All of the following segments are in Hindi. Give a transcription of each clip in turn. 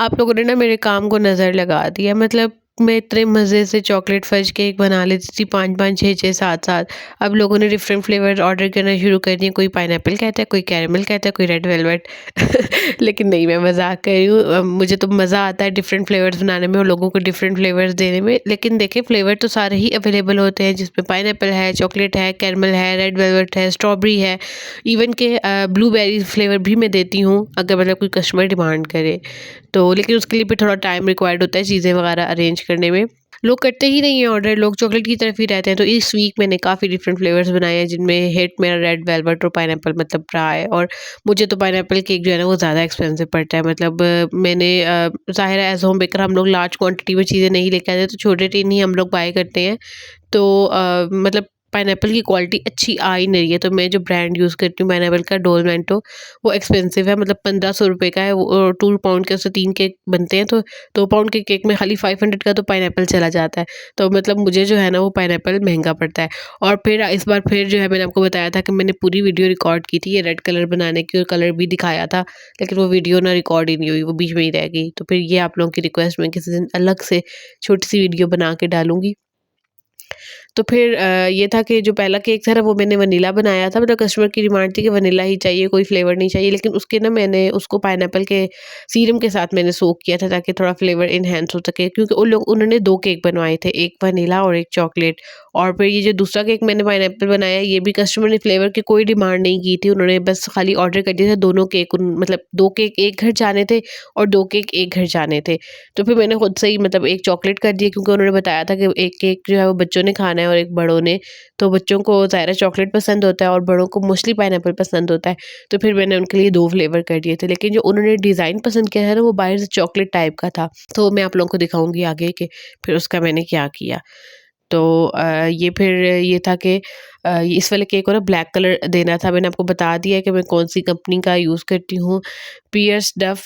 आप लोगों ने ना मेरे काम को नज़र लगा दिया। मतलब मैं इतने मज़े से चॉकलेट फज केक बना लेती थी 5-5, 6-6, 7-7। अब लोगों ने डिफरेंट फ्लेवर ऑर्डर करना शुरू कर दिए। कोई पाइनएप्पल कहता है, कोई कैरेमल कहता है, कोई रेड वेलवेट। लेकिन नहीं, मैं मज़ाक कर रही हूँ। मुझे तो मज़ा आता है डिफरेंट फ्लेवर्स बनाने में और लोगों को डिफरेंट फ्लेवर्स देने में। लेकिन देखिए, फ्लेवर तो सारे ही अवेलेबल होते हैं, जिसमें पाइनएप्पल है, चॉकलेट है, कैरेमल है, रेड वेलवेट है, स्ट्रॉबेरी है, इवन के ब्लूबेरी फ्लेवर भी मैं देती हूँ अगर मतलब कोई कस्टमर डिमांड करे तो। लेकिन उसके लिए भी थोड़ा टाइम रिक्वायर्ड होता है चीज़ें वगैरह अरेंज करने में। लोग करते ही नहीं है ऑर्डर, लोग चॉकलेट की तरफ ही रहते हैं। तो इस वीक मैंने काफ़ी डिफरेंट फ्लेवर्स बनाए हैं, जिनमें हिट मेरा रेड वेलवेट और पाइनएप्पल मतलब रहा है। और मुझे तो पाइनएप्पल केक जो है ना वो ज़्यादा एक्सपेंसिव पड़ता है। मतलब मैंने ज़ाहिर है एज होम बेकर हम लोग लार्ज क्वांटिटी में चीज़ें नहीं लेके आते, तो छोटे टिन ही हम लोग बाय करते हैं। तो मतलब पाइनएप्पल की क्वालिटी अच्छी आ ही नहीं रही है। तो मैं जो ब्रांड यूज़ करती हूँ पाइनएप्पल का, डोलमेंटो, वो एक्सपेंसिव है। मतलब 1500 रुपये का है वो। 2 पाउंड के उससे 3 केक बनते हैं, तो 2 पाउंड के केक में खाली 500 का तो पाइनएप्पल चला जाता है। तो मतलब मुझे जो है ना वो पाइनएप्पल महंगा पड़ता है। और फिर इस बार फिर जो है मैंने आपको बताया था कि मैंने पूरी वीडियो रिकॉर्ड की थी ये रेड कलर बनाने की, और कलर भी दिखाया था, लेकिन वो वीडियो ना रिकॉर्ड ही नहीं हुई, वो बीच में ही रह गई। तो फिर ये आप लोगों की रिक्वेस्ट में किसी दिन अलग से छोटी सी वीडियो बना के डालूंगी। तो फिर ये था कि जो पहला केक था ना वो मैंने वनीला बनाया था। मतलब कस्टमर की डिमांड थी कि वनीला ही चाहिए, कोई फ्लेवर नहीं चाहिए। लेकिन उसके ना मैंने उसको पाइनएप्पल के सीरम के साथ मैंने सोक किया था, ताकि थोड़ा फ्लेवर इन्हेंस हो सके, क्योंकि उन्होंने 2 केक बनवाए थे, एक वनीला और एक चॉकलेट। और फिर ये जो दूसरा केक मैंने पाइनएप्पल बनाया, ये भी कस्टमर ने फ्लेवर की कोई डिमांड नहीं की थी, उन्होंने बस खाली ऑर्डर कर दिया था। दोनों केक मतलब 2 केक एक घर जाने थे और 2 केक एक घर जाने थे। तो फिर मैंने खुद से ही मतलब एक चॉकलेट कर दिया, क्योंकि उन्होंने बताया था कि एक केक जो है वो बच्चों ने खाना है और एक बड़ों ने। तो बच्चों को ज़ाहिर चॉकलेट पसंद होता है और बड़ों को मोस्टली पाइनएप्पल पसंद होता है। तो फिर मैंने उनके लिए 2 फ्लेवर कर दिए थे। लेकिन जो उन्होंने डिज़ाइन पसंद किया था ना वो बाहर से चॉकलेट टाइप का था। तो मैं आप लोगों को दिखाऊँगी आगे कि फिर उसका मैंने क्या किया। तो ये फिर ये था कि इस वाले केक को ना ब्लैक कलर देना था। मैंने आपको बता दिया है कि मैं कौन सी कंपनी का यूज़ करती हूँ। पियर्स डफ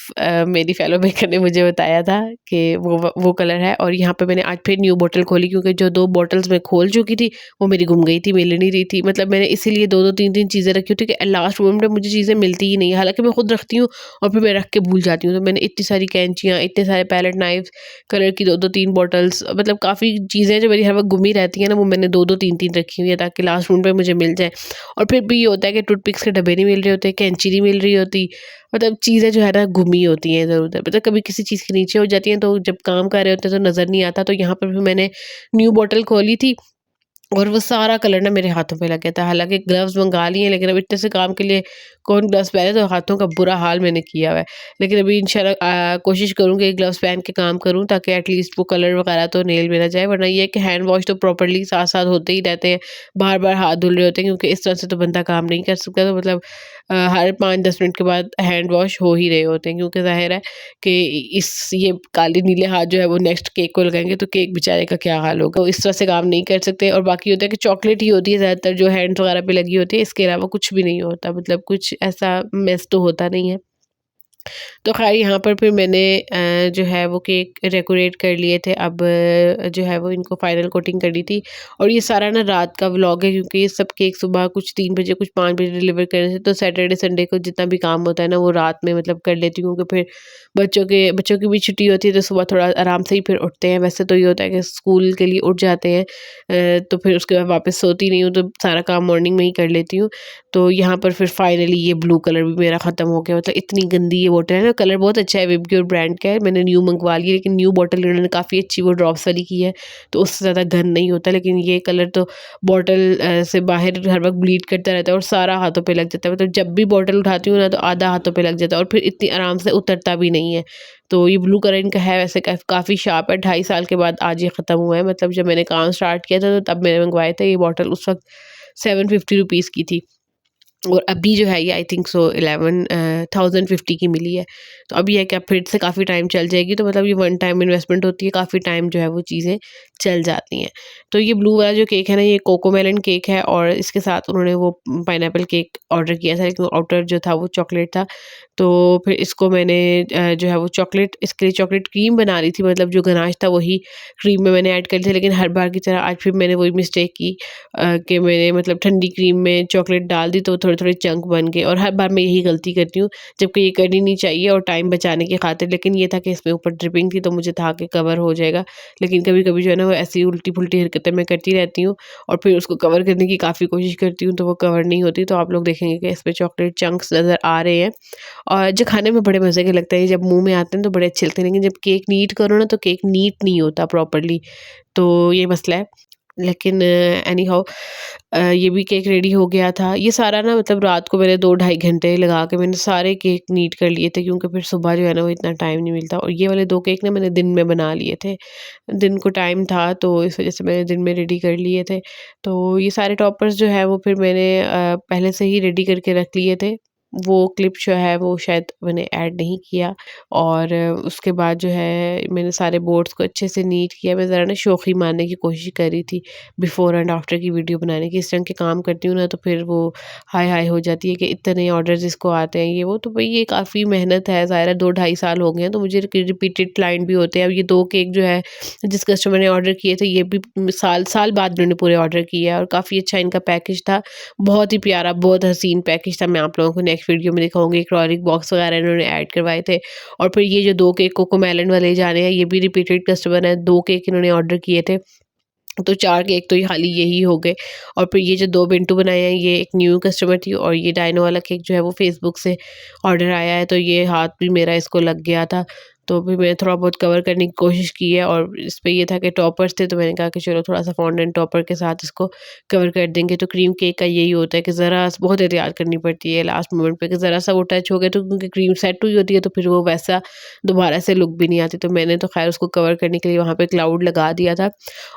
मेरी फेलो बेकर ने मुझे बताया था कि वो कलर है। और यहाँ पे मैंने आज फिर न्यू बोतल खोली, क्योंकि जो 2 बॉटल्स मैं खोल चुकी थी वो मेरी गुम गई थी, मिल नहीं रही थी। मतलब मैंने इसीलिए 2-2 3-3 चीज़ें रखी होती कि लास्ट मोमेंट में मुझे चीज़ें मिलती ही नहीं है। हालाँकि मैं खुद रखती हूँ और फिर मैं रख के भूल जाती हूँ। तो मैंने इतनी सारी कैंचियाँ, इतने सारे पैलेट नाइफ़्स, कलर की 2-2 3 बॉटल्स, मतलब काफ़ी चीज़ें जो मेरी हर वक़्त गुम ही रहती हैं ना, वो मैंने 2-2 3-3 रखी हुई है, ताकि लास्ट मोमेंट पे मुझे मिल जाए। और फिर भी ये होता है कि टूथपिक्स के डब्बे नहीं मिल रहे होते, कैंची नहीं मिल रही होती। मतलब चीज़ें जो है ना गुमी होती हैं इधर-उधर। मतलब कभी किसी चीज़ के नीचे हो जाती हैं, तो जब काम कर रहे होते हैं तो नज़र नहीं आता। तो यहाँ पर भी मैंने न्यू बॉटल खोली थी और वो सारा कलर ना मेरे हाथों पे लग गया था। हालाँकि ग्लव्स मँगा लिए हैं, लेकिन अब इतने से काम के लिए कौन ग्लव्स पहने, तो हाथों का बुरा हाल मैंने किया हुआ है। लेकिन अभी इंशाल्लाह कोशिश करूँगी ग्लव्स पहन के काम करूँ, ताकि एटलीस्ट वो कलर वगैरह तो नेल में ना जाए। वरना ये है कि हैंड वॉश तो प्रॉपर्ली साथ-साथ होते ही रहते हैं। बार-बार हाथ धुल रहे होते हैं, क्योंकि इस तरह से तो बंदा काम नहीं कर सकता। तो मतलब हर 5-10 मिनट के बाद हैंड वॉश हो ही रहे होते हैं, क्योंकि ज़ाहिर है कि इस ये काले नीले हाथ जो है वो नेक्स्ट केक को लगाएँगे तो केक बेचारे का क्या हाल होगा। तो इस तरह से काम नहीं कर सकते। और बाकी होता है कि चॉकलेट ही होती है ज़्यादातर जो हैंड्स वगैरह पे लगी होती है, इसके अलावा कुछ भी नहीं होता। मतलब कुछ ऐसा मेस तो होता नहीं है। तो ख़ैर यहाँ पर फिर मैंने जो है वो केक डेकोरेट कर लिए थे। अब जो है वो इनको फाइनल कोटिंग करी थी। और ये सारा ना रात का व्लॉग है, क्योंकि ये सब केक सुबह कुछ 3 बजे कुछ 5 बजे डिलीवर करने थे। तो सैटरडे संडे को जितना भी काम होता है ना वो रात में मतलब कर लेती हूँ, क्योंकि फिर बच्चों की भी छुट्टी होती है, तो सुबह थोड़ा आराम से ही फिर उठते हैं। वैसे तो ये होता है कि स्कूल के लिए उठ जाते हैं, तो फिर उसके बाद वापस सोती नहीं हूँ, तो सारा काम मॉर्निंग में ही कर लेती हूँ। तो यहाँ पर फिर फाइनली ये ब्लू कलर भी मेरा ख़त्म हो गया। मतलब इतनी गंदी ये बोतल है ना, कलर बहुत अच्छा है, विबग्योर ब्रांड का है। मैंने न्यू मंगवा लिया, लेकिन न्यू बोतल इन्होंने काफ़ी अच्छी वो ड्रॉप्स वाली की है, तो उससे ज़्यादा गंद नहीं होता। लेकिन ये कलर तो बॉटल से बाहर हर वक्त ब्लीड करता रहता है और सारा हाथों पे लग जाता है। मतलब जब भी बॉटल उठाती हूँ ना तो आधा हाथों पे लग जाता है, और फिर इतनी आराम से उतरता भी नहीं है। तो ये ब्लू कलर इनका है, वैसे काफ़ी शार्प है। 2.5 साल के बाद आज ये ख़त्म हुआ है। मतलब जब मैंने काम स्टार्ट किया था तो तब मैंने मंगवाए थे। ये बॉटल उस वक्त 750 रुपीज़ की थी, और अभी जो है ये आई थिंक सो 11,050 की मिली है। तो अब ये है कि अब फिर से काफ़ी टाइम चल जाएगी। तो मतलब ये वन टाइम इन्वेस्टमेंट होती है, काफ़ी टाइम जो है वो चीज़ें चल जाती हैं। तो ये ब्लू वाला जो केक है ना, ये कोकोमेलन केक है, और इसके साथ उन्होंने वो पाइनएप्पल केक ऑर्डर किया था, लेकिन आउटर जो था वो चॉकलेट था। तो फिर इसको मैंने जो है वो चॉकलेट, इसके लिए चॉकलेट क्रीम बना रही थी। मतलब जो गनाश था वही क्रीम में मैंने ऐड कर दिया। लेकिन हर बार की तरह आज फिर मैंने वही मिस्टेक की कि मैंने मतलब ठंडी क्रीम में चॉकलेट डाल दी, तो थोड़ी थोड़े चंक बन गए और हर बार मैं यही गलती करती हूँ, जबकि ये करनी नहीं चाहिए और टाइम बचाने की खातिर। लेकिन ये था कि इसमें ऊपर ड्रिपिंग थी तो मुझे था कि कवर हो जाएगा, लेकिन कभी-कभी जो है ना वो ऐसी उल्टी-पुल्टी हरकतें मैं करती रहती हूँ और फिर उसको कवर करने की काफ़ी कोशिश करती हूँ, तो वो कवर नहीं होती। तो आप लोग देखेंगे कि इसमें चॉकलेट चंक्स नज़र आ रहे हैं और जो खाने में बड़े मज़े के लगते हैं, जब मुँह में आते हैं तो बड़े अच्छे लगते हैं, लेकिन जब केक नीट करो ना तो केक नीट नहीं होता प्रॉपर्ली, तो ये मसला है। लेकिन एनी हाउ ये भी केक रेडी हो गया था। ये सारा ना मतलब रात को मैंने 2 ढाई घंटे लगा के मैंने सारे केक नीट कर लिए थे, क्योंकि फिर सुबह जो है ना वो इतना टाइम नहीं मिलता, और ये वाले 2 केक ना मैंने दिन में बना लिए थे। दिन को टाइम था तो इस वज़ह से मैंने दिन में रेडी कर लिए थे। तो ये सारे टॉपर्स जो है वो फिर मैंने पहले से ही रेडी करके रख लिए थे। वो क्लिप जो है वो शायद मैंने ऐड नहीं किया, और उसके बाद जो है मैंने सारे बोर्ड्स को अच्छे से नीट किया। मैं ज़रा ना शोख़ी मारने की कोशिश कर रही थी बिफ़ोर एंड आफ्टर की वीडियो बनाने की। इस तरह के काम करती हूँ ना तो फिर वो हाय-हाय हो जाती है कि इतने ऑर्डर्स इसको आते हैं ये वो। तो भई ये काफ़ी मेहनत है, ज़ाहिर है 2 ढाई साल हो गए हैं तो मुझे रिपीटेड क्लाइंट भी होते हैं। अब ये 2 केक जो है जिस कस्टमर ने ऑर्डर किए थे ये भी साल बाद उन्होंने पूरे ऑर्डर किए हैं, और काफ़ी अच्छा इनका पैकेज था। बहुत ही प्यारा, बहुत हसीन पैकेज था। मैं आप लोगों को नेक्स्ट वीडियो में दिखाऊँगी। एक्रेलिक बॉक्स वगैरह इन्होंने ऐड करवाए थे, और फिर ये जो 2 केक कोकोमेलन वाले जाने हैं ये भी रिपीटेड कस्टमर हैं। 2 केक इन्होंने ऑर्डर किए थे, तो 4 केक तो ये खाली यही हो गए। और फिर ये जो 2 बिंटू बनाए हैं ये एक न्यू कस्टमर थी, और ये डायनो वाला केक जो है वो फेसबुक से ऑर्डर आया है, तो ये हाथ भी मेरा इसको लग गया था। तो फिर मैंने थोड़ा बहुत कवर करने की कोशिश की है, और इस पे ये था कि टॉपर्स थे तो मैंने कहा कि चलो थोड़ा-सा फॉन्डेंट टॉपर के साथ इसको कवर कर देंगे। तो क्रीम केक का यही होता है कि ज़रा बहुत एहतियात करनी पड़ती है लास्ट मोमेंट पे, कि ज़रा-सा वो टच हो गया तो, क्योंकि क्रीम सेट हुई होती है तो फिर वो वैसा दोबारा से लुक भी नहीं आती। तो मैंने तो ख़ैर उसको कवर करने के लिए वहाँ पे क्लाउड लगा दिया था।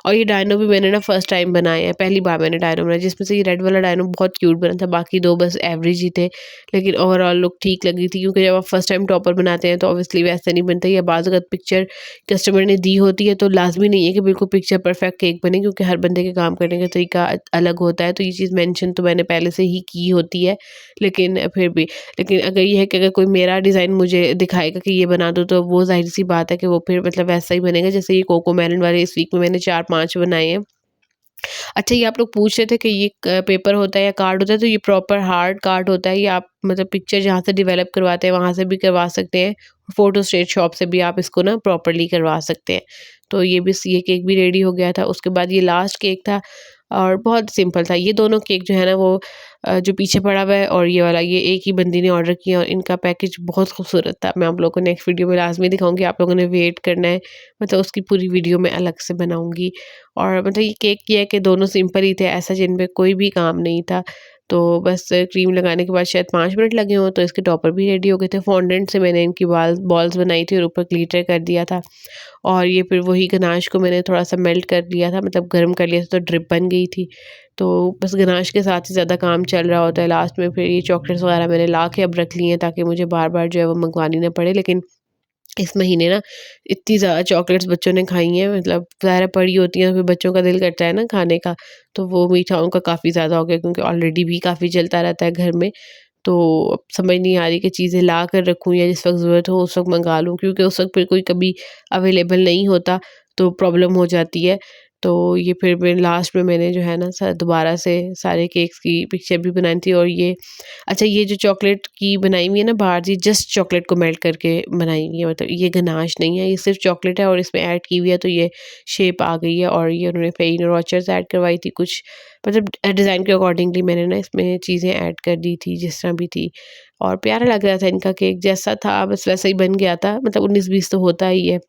और ये डायनो भी मैंने ना फर्स्ट टाइम बनाए हैं, पहली बार मैंने डायनो बनाया, जिसमें से ये रेड वाला डायनो बहुत क्यूट बना था, बाकी 2 बस एवरेज ही थे। लेकिन ओवरऑल लुक ठीक लगी थी, क्योंकि जब आप फर्स्ट टाइम टॉपर बनाते हैं तो ऑब्वियसली वैसा नहीं बनता, या बाज़ अगर पिक्चर कस्टमर ने दी होती है तो लाज़मी नहीं है कि बिल्कुल पिक्चर परफेक्ट केक बने, क्योंकि हर बंदे के काम करने का तरीका अलग होता है। तो ये चीज़ मेंशन तो मैंने पहले से ही की होती है, लेकिन फिर भी, लेकिन अगर ये है कि अगर कोई मेरा डिज़ाइन मुझे दिखाएगा कि ये बना दो, तो वो ज़ाहिर-सी बात है कि वो फिर मतलब वैसा ही बनेगा। जैसे ये कोकोमेलन वाले इस वीक में मैंने 4-5 बनाए हैं। अच्छा, ये आप लोग पूछ रहे थे कि ये पेपर होता है या कार्ड होता है, तो ये प्रॉपर हार्ड कार्ड होता है। ये आप मतलब पिक्चर जहाँ से डेवलप करवाते हैं वहाँ से भी करवा सकते हैं, फ़ोटो स्टेट शॉप से भी आप इसको ना प्रॉपर्ली करवा सकते हैं। तो ये केक भी रेडी हो गया था। उसके बाद ये लास्ट केक था, और बहुत सिंपल था। ये दोनों केक जो है ना वो जो पीछे पड़ा हुआ है, और ये वाला ये एक ही बंदी ने ऑर्डर किया, और इनका पैकेज बहुत खूबसूरत था। मैं आप लोगों को नेक्स्ट वीडियो में लाज़मी दिखाऊँगी, आप लोगों ने वेट करना है, मतलब उसकी पूरी वीडियो मैं अलग से बनाऊँगी। और मतलब ये केक ये है कि दोनों सिंपल ही थे, ऐसा जिनमें कोई भी काम नहीं था। तो बस क्रीम लगाने के बाद शायद 5 मिनट लगे हों तो इसके टॉपर भी रेडी हो गए थे। फॉन्डेंट से मैंने इनकी बॉल्स बनाई थी और ऊपर ग्लिटर कर दिया था। और ये फिर वही गनाश को मैंने थोड़ा-सा मेल्ट कर लिया था, मतलब गर्म कर लिया था तो ड्रिप बन गई थी। तो बस गनाश के साथ ही ज़्यादा काम चल रहा होता है। लास्ट में फिर ये चॉकलेट्स वगैरह मैंने ला के अब रख ली हैं, ताकि मुझे बार-बार जो है वो मँगवानी ना पड़े। लेकिन इस महीने ना इतनी ज़्यादा चॉकलेट्स बच्चों ने खाई हैं, मतलब ज़ाहिर है पड़ी होती हैं तो फिर बच्चों का दिल करता है ना खाने का, तो वो मीठा उनका काफ़ी ज़्यादा हो गया, क्योंकि ऑलरेडी भी काफ़ी चलता रहता है घर में। तो अब समझ नहीं आ रही कि चीज़ें ला कर रखूँ या जिस वक़्त ज़रूरत हो उस वक़्त मँगा लूँ, क्योंकि उस वक़्त फिर कोई कभी अवेलेबल नहीं होता तो प्रॉब्लम हो जाती है। तो ये फिर मैं लास्ट में मैंने जो है ना दोबारा से सारे केक्स की पिक्चर भी बनाई थी, और ये अच्छा, ये जो चॉकलेट की बनाई हुई है ना बाहर, जी जस्ट चॉकलेट को मेल्ट करके बनाई हुई है, मतलब ये गनाश नहीं है, ये सिर्फ चॉकलेट है और इसमें ऐड की हुई है, तो ये शेप आ गई है। और ये उन्होंने फेरिनो रोचर्स ऐड करवाई थी कुछ, मतलब डिज़ाइन के अकॉर्डिंगली मैंने ना इसमें चीज़ें ऐड कर दी थी जिस तरह भी थी, और प्यारा लग रहा था इनका केक, जैसा था बस वैसा ही बन गया था। मतलब 19-20 तो होता ही है,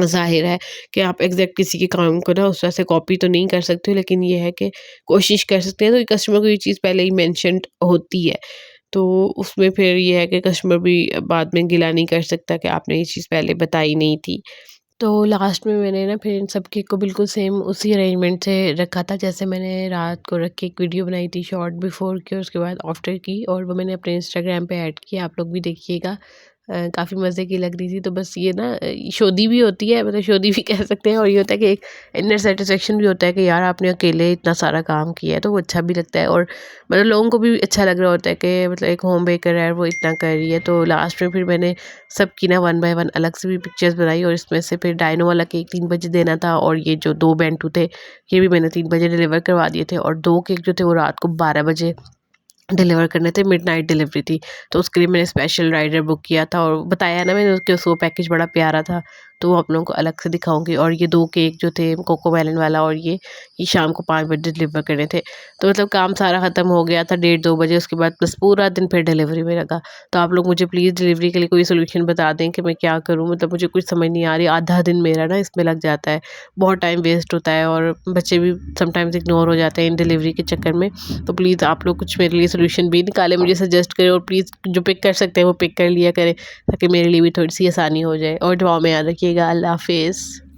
ज़ाहिर है कि आप एग्ज़ैक्ट किसी के काम को ना उस तरह से कॉपी तो नहीं कर सकते हो, लेकिन ये है कि कोशिश कर सकते हैं। तो कस्टमर को ये चीज़ पहले ही मेंशन्ड होती है, तो उसमें फिर ये है कि कस्टमर भी बाद में गिला नहीं कर सकता कि आपने ये चीज़ पहले बताई नहीं थी। तो लास्ट में मैंने ना फिर इन सब केक को बिल्कुल सेम उसी अरेंजमेंट से रखा था, जैसे मैंने रात को रख के एक वीडियो बनाई थी शॉर्ट बिफोर की और उसके बाद आफ्टर की, और वो मैंने अपने इंस्टाग्राम पे ऐड किया, आप लोग भी देखिएगा। काफ़ी मज़े की लग रही थी। तो बस ये ना शोधी भी होती है, मतलब शोधी भी कह सकते हैं, और ये होता है कि एक इनर सेटिस्फेक्शन भी होता है कि यार आपने अकेले इतना सारा काम किया है, तो वो अच्छा भी लगता है, और मतलब लोगों को भी अच्छा लग रहा होता है कि मतलब एक होम बेकर है वो इतना कर रही है। तो लास्ट में फिर मैंने सबकी ना 1 बाय 1 अलग से भी पिक्चर्स बनाई, और इसमें से फिर डायनो वाला केक 3 बजे देना था, और ये जो 2 बेंटू थे ये भी मैंने 3 बजे डिलीवर करवा दिए थे, और 2 केक जो थे वो रात को 12 बजे डिलीवर करने थे, मिडनाइट डिलीवरी थी। तो उसके लिए मैंने स्पेशल राइडर बुक किया था और बताया ना मैंने कि उसको पैकेज बड़ा प्यारा था, तो वो आप लोगों को अलग से दिखाऊँगी। और ये 2 केक जो थे कोकोमेलन वाला और ये शाम को 5 बजे डिलीवर करने थे। तो मतलब काम सारा ख़त्म हो गया था डेढ़ 2 बजे, उसके बाद बस पूरा दिन फिर डिलीवरी में लगा। तो आप लोग मुझे प्लीज़ डिलीवरी के लिए कोई सॉल्यूशन बता दें कि मैं क्या करूँ? मतलब मुझे कुछ समझ नहीं आ रही, आधा दिन मेरा ना इसमें लग जाता है, बहुत टाइम वेस्ट होता है और बच्चे भी समटाइम्स इग्नोर हो जाते हैं इन डिलीवरी के चक्कर में। तो प्लीज़ आप लोग कुछ मेरे लिए सॉल्यूशन भी निकालें, मुझे सजेस्ट करें और प्लीज़ जो पिक कर सकते हैं वो पिक कर लिया करें, ताकि मेरे लिए भी थोड़ी-सी आसानी हो जाए। और दुआओं में याद रखिएगा। अल्लाह हाफ़िज़।